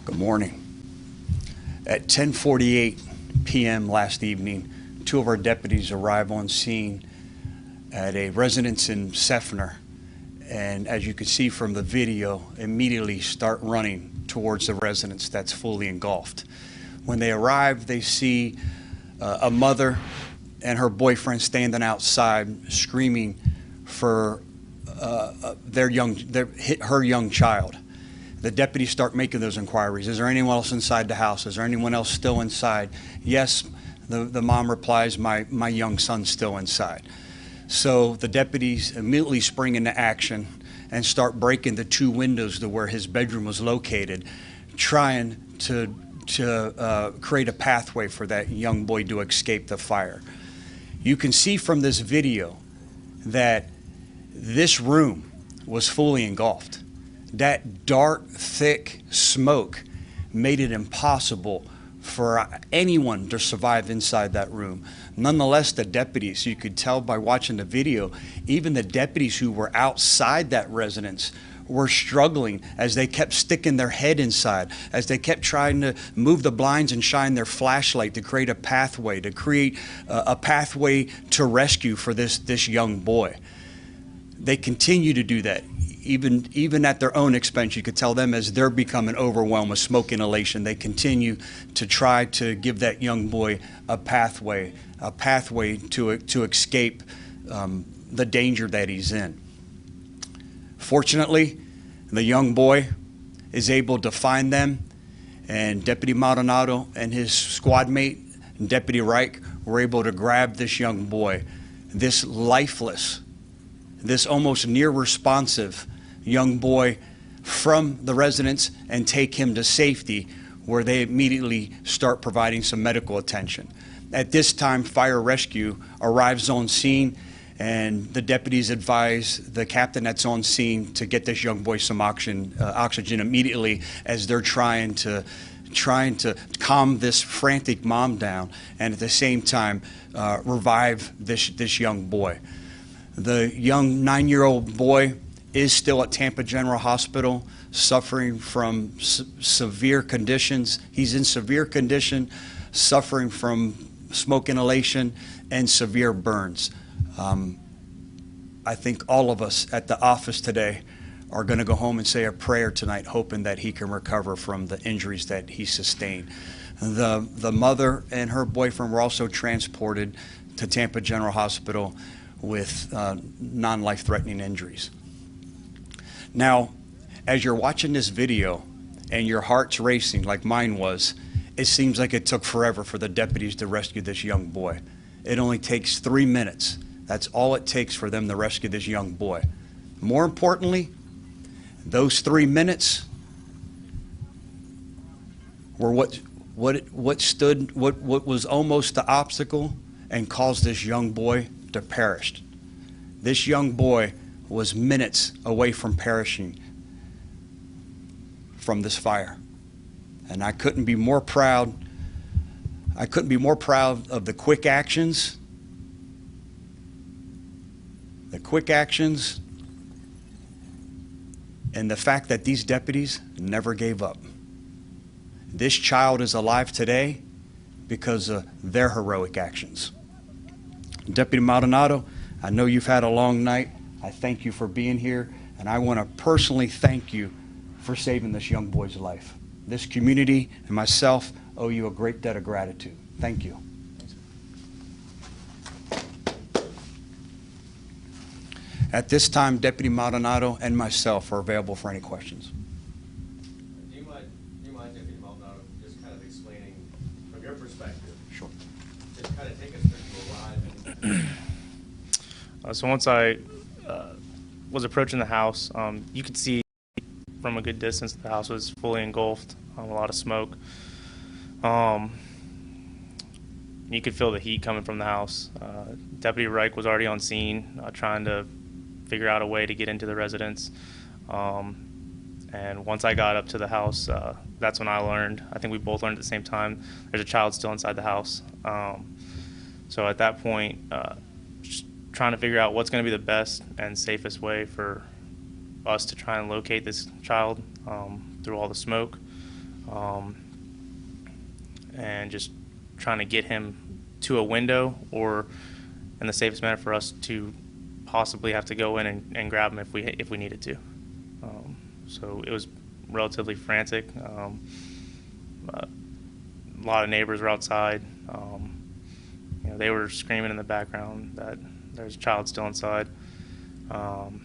Good morning. At 10:48 p.m. last evening, two of our deputies arrive on scene at a residence in Seffner, and as you can see from the video, immediately start running towards the residence that's fully engulfed. When they arrive, they see a mother and her boyfriend standing outside screaming for her young child. The deputies start making those inquiries. Is there anyone else inside the house? Is there anyone else still inside? Yes, the mom replies, my young son's still inside. So the deputies immediately spring into action and start breaking the two windows to where his bedroom was located, trying to create a pathway for that young boy to escape the fire. You can see from this video that this room was fully engulfed. That dark, thick smoke made it impossible for anyone to survive inside that room. Nonetheless, the deputies, you could tell by watching the video, even the deputies who were outside that residence were struggling as they kept sticking their head inside, as they kept trying to move the blinds and shine their flashlight to create a pathway, to rescue for this young boy. They continue to do that. Even at their own expense, you could tell them as they're becoming overwhelmed with smoke inhalation, they continue to try to give that young boy a pathway to escape the danger that he's in. Fortunately, the young boy is able to find them, and Deputy Maldonado and his squad mate, Deputy Reich, were able to grab this young boy, this lifeless, this almost near responsive young boy, from the residence and take him to safety, where they immediately start providing some medical attention. At this time, fire rescue arrives on scene, and the deputies advise the captain that's on scene to get this young boy some oxygen immediately, as they're trying to calm this frantic mom down, and at the same time revive this young boy. The young 9-year-old boy is still at Tampa General Hospital, suffering from severe conditions. He's in severe condition, suffering from smoke inhalation and severe burns. I think all of us at the office today are going to go home and say a prayer tonight, hoping that he can recover from the injuries that he sustained. The mother and her boyfriend were also transported to Tampa General Hospital with non-life-threatening injuries. Now, as you're watching this video and your heart's racing like mine was, it seems like it took forever for the deputies to rescue this young boy. It only takes 3 minutes. That's all it takes for them to rescue this young boy. More importantly, those 3 minutes were what was almost the obstacle and caused this young boy to perish. This young boy was minutes away from perishing from this fire. And I couldn't be more proud. I couldn't be more proud of the quick actions. The quick actions and the fact that these deputies never gave up. This child is alive today because of their heroic actions. Deputy Maldonado, I know you've had a long night. I thank you for being here, and I want to personally thank you for saving this young boy's life. This community and myself owe you a great debt of gratitude. Thank you. At this time, Deputy Maldonado and myself are available for any questions. Do you mind, Deputy Maldonado, just kind of explaining from your perspective? Sure. Just kind of take us through to arrive and So once I was approaching the house, you could see from a good distance the house was fully engulfed, a lot of smoke. You could feel the heat coming from the house. Deputy Reich was already on scene, trying to figure out a way to get into the residence. And once I got up to the house, that's when I learned, I think we both learned at the same time, there's a child still inside the house. So at that point, just trying to figure out what's going to be the best and safest way for us to try and locate this child through all the smoke. and just trying to get him to a window, or in the safest manner for us to possibly have to go in and grab him if we needed to. So it was relatively frantic. A lot of neighbors were outside. They were screaming in the background that there's a child still inside. And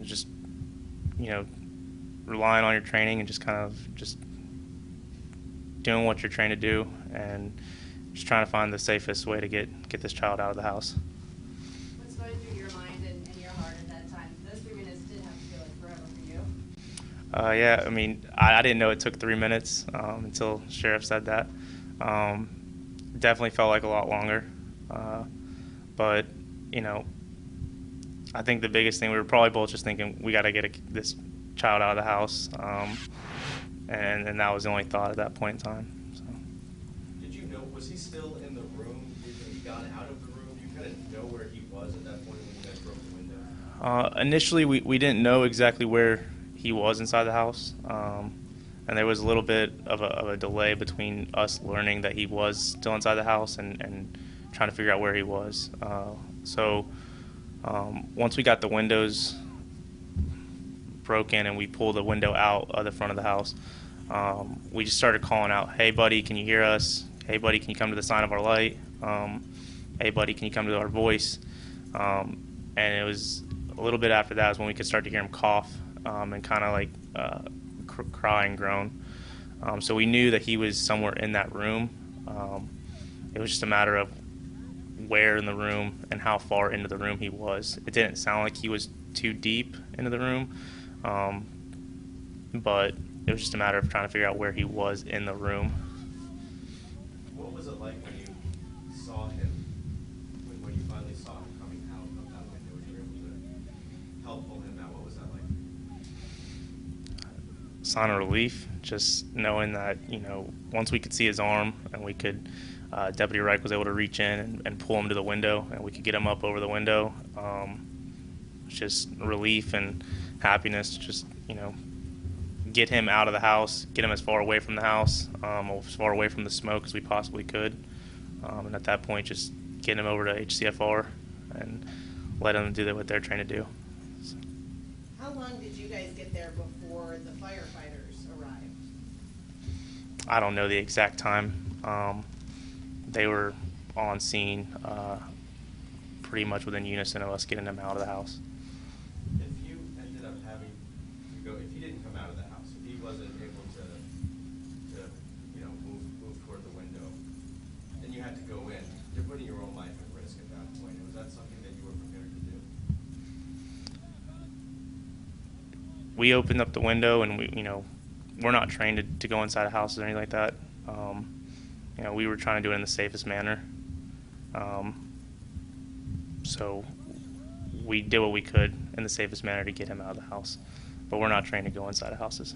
just, relying on your training and just kind of just doing what you're trained to do, and just trying to find the safest way to get this child out of the house. What's going through your mind and your heart at that time? Those 3 minutes did have to feel like forever for you. Yeah, I mean, I didn't know it took 3 minutes until Sheriff said that. Definitely felt like a lot longer. But, I think the biggest thing, we were probably both just thinking, we got to get this child out of the house. And that was the only thought at that point in time. So. Did you know, was he still in the room? Had he gone out of the room? Do you kind of know where he was at that point when you guys broke the window? Initially, we didn't know exactly where he was inside the house. And there was a little bit of a delay between us learning that he was still inside the house and trying to figure out where he was. So once we got the windows broken and we pulled the window out of the front of the house, we just started calling out, "Hey, buddy, can you hear us? Hey, buddy, can you come to the sign of our light? Hey, buddy, can you come to our voice?" And it was a little bit after that is when we could start to hear him cough and kind of like cry and groan. So we knew that he was somewhere in that room. It was just a matter of where in the room and how far into the room he was. It didn't sound like he was too deep into the room, but it was just a matter of trying to figure out where he was in the room. What was it like when you saw him, when you finally saw him coming out of that window and you were able to help pull him out? What was that like? Sign of relief, just knowing that, once we could see his arm and we could, Deputy Reich was able to reach in and pull him to the window, and we could get him up over the window. Just relief and happiness to just, get him out of the house, get him as far away from the house, as far away from the smoke as we possibly could. And at that point, just get him over to HCFR and let them do what they're trained to do. So. How long did you guys get there before the firefighters arrived? I don't know the exact time. They were on scene pretty much within unison of us getting him out of the house. If you ended up having to go, if he didn't come out of the house, if he wasn't able to move toward the window, then you had to go in, you're putting your own life at risk at that point. Was that something that you were prepared to do? We opened up the window, and we're not trained to go inside of houses or anything like that. We were trying to do it in the safest manner. So we did what we could in the safest manner to get him out of the house, but we're not trained to go inside of houses.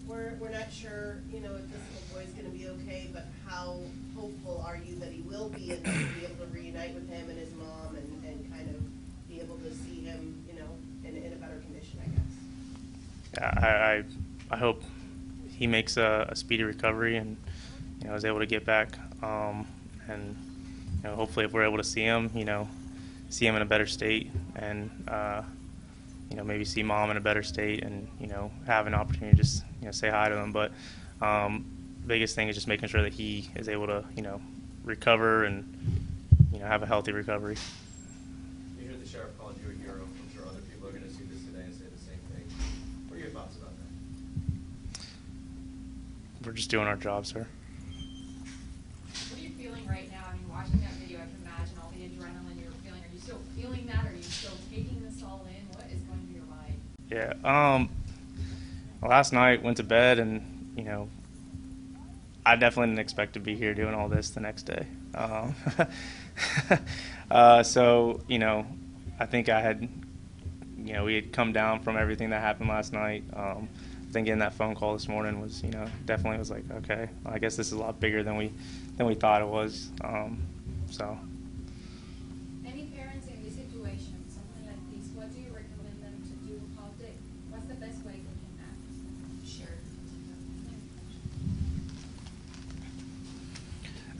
We're not sure, if this little boy's going to be okay, but how hopeful are you that he will be, and that you'll be able to reunite with him and his mom and kind of be able to see him, in a better condition, I guess? Yeah, I hope he makes a speedy recovery and is able to get back, and hopefully if we're able to see him in a better state, and maybe see mom in a better state, and have an opportunity to just say hi to him. But biggest thing is just making sure that he is able to recover and have a healthy recovery. You hear the sheriff called you a hero. I'm sure other people are going to see this today and say the same thing. What are your thoughts about that? We're just doing our job, sir. What are you feeling right now? I mean, watching that video, I can imagine all the adrenaline you're feeling. Are you still feeling that? Are you still taking this all in? What is going through your mind? Yeah. Last night went to bed, and I definitely didn't expect to be here doing all this the next day. So I think I had, we had come down from everything that happened last night. I think getting that phone call this morning was, definitely was like, okay, I guess this is a lot bigger than we thought it was. So. Any parents in this situation, something like this, what do you recommend them to do? What's the best way they can act? Sure.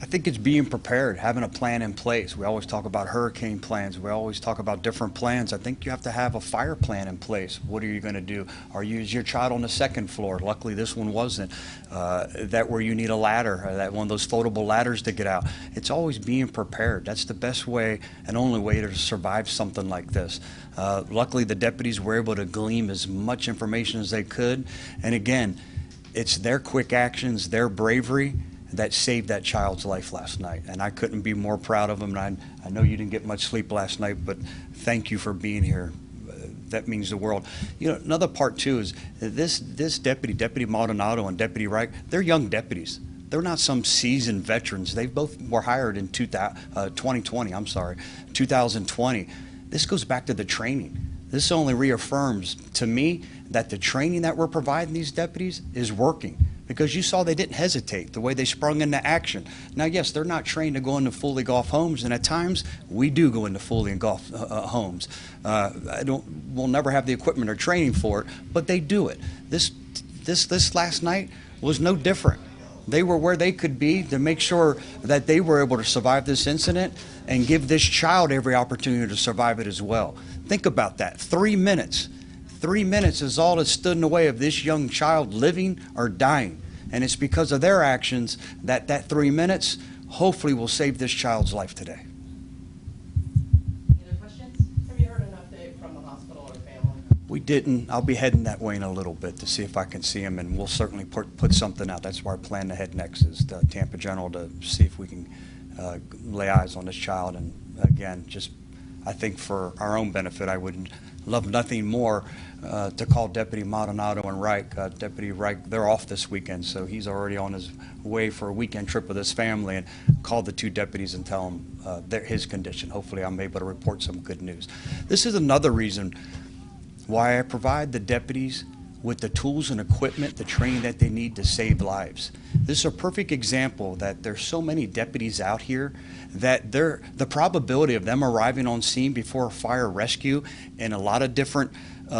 I think it's being prepared, having a plan in place. We always talk about hurricane plans. We always talk about different plans. I think you have to have a fire plan in place. What are you going to do? Is your child on the second floor? Luckily, this one wasn't. That where you need a ladder, that one of those foldable ladders to get out. It's always being prepared. That's the best way and only way to survive something like this. Luckily, the deputies were able to glean as much information as they could. And again, it's their quick actions, their bravery that saved that child's life last night. And I couldn't be more proud of them. And I know you didn't get much sleep last night, but thank you for being here. That means the world. You know, another part too is this Deputy Maldonado and Deputy Reich, they're young deputies. They're not some seasoned veterans. They both were hired in 2020. This goes back to the training. This only reaffirms to me that the training that we're providing these deputies is working. Because you saw they didn't hesitate, the way they sprung into action. Now, yes, they're not trained to go into fully golf homes, and at times we do go into fully golf homes. We'll never have the equipment or training for it, but they do it. This last night was no different. They were where they could be to make sure that they were able to survive this incident and give this child every opportunity to survive it as well. Think about that, 3 minutes. 3 minutes is all that stood in the way of this young child living or dying. And it's because of their actions that 3 minutes hopefully will save this child's life today. Any other questions? Have you heard an update from the hospital or family? We didn't. I'll be heading that way in a little bit to see if I can see him, and we'll certainly put something out. That's where I plan to head next, is to Tampa General, to see if we can lay eyes on this child. And again, just I think for our own benefit, I would love nothing more to call Deputy Maldonado and Reich. Deputy Reich, they're off this weekend, so he's already on his way for a weekend trip with his family, and call the two deputies and tell them his condition. Hopefully I'm able to report some good news. This is another reason why I provide the deputies with the tools and equipment, the training that they need to save lives. This is a perfect example that there's so many deputies out here that the probability of them arriving on scene before a fire rescue in a lot of different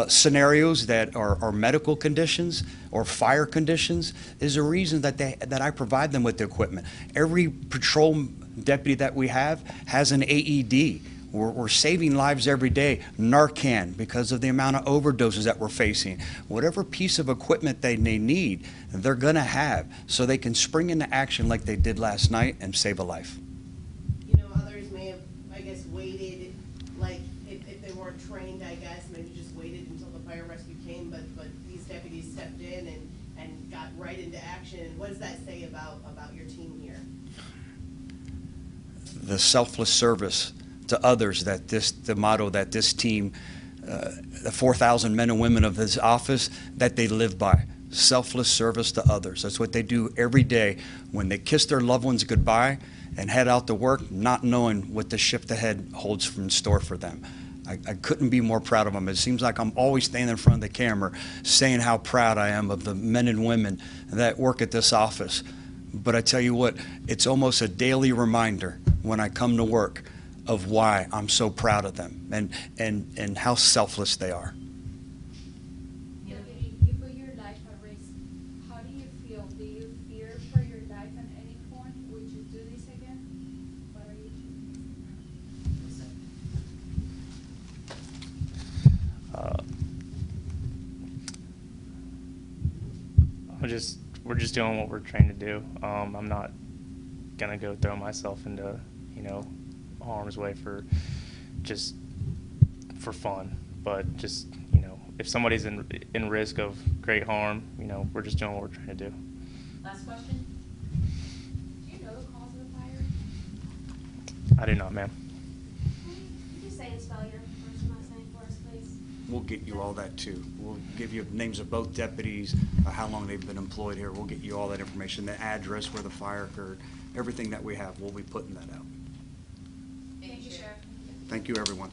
scenarios that are medical conditions or fire conditions is a reason that I provide them with the equipment. Every patrol deputy that we have has an AED. We're saving lives every day. Narcan, because of the amount of overdoses that we're facing. Whatever piece of equipment they need, they're going to have, so they can spring into action like they did last night and save a life. You know, others may have, I guess, waited, like, if they weren't trained, I guess, maybe just waited until the fire rescue came, but these deputies stepped in and got right into action. And what does that say about your team here? The selfless service to others, the motto that this team, the 4,000 men and women of this office, that they live by. Selfless service to others. That's what they do every day when they kiss their loved ones goodbye and head out to work, not knowing what the shift ahead holds in store for them. I couldn't be more proud of them. It seems like I'm always standing in front of the camera saying how proud I am of the men and women that work at this office. But I tell you what, it's almost a daily reminder when I come to work of why I'm so proud of them and how selfless they are. You put your life at risk. How do you feel? Do you fear for your life at any point? Would you do this again? What are you choosing? We're just doing what we're trained to do. I'm not gonna go throw myself into, harm's way for fun. But just, if somebody's in risk of great harm, we're just doing what we're trying to do. Last question. Do you know the cause of the fire? I do not, ma'am. Could you say and spell your first and last name for us, please? We'll get you all that too. We'll give you names of both deputies, how long they've been employed here. We'll get you all that information, the address where the fire occurred, everything that we have. We'll be putting that out. Thank you, Sheriff. Thank you, everyone.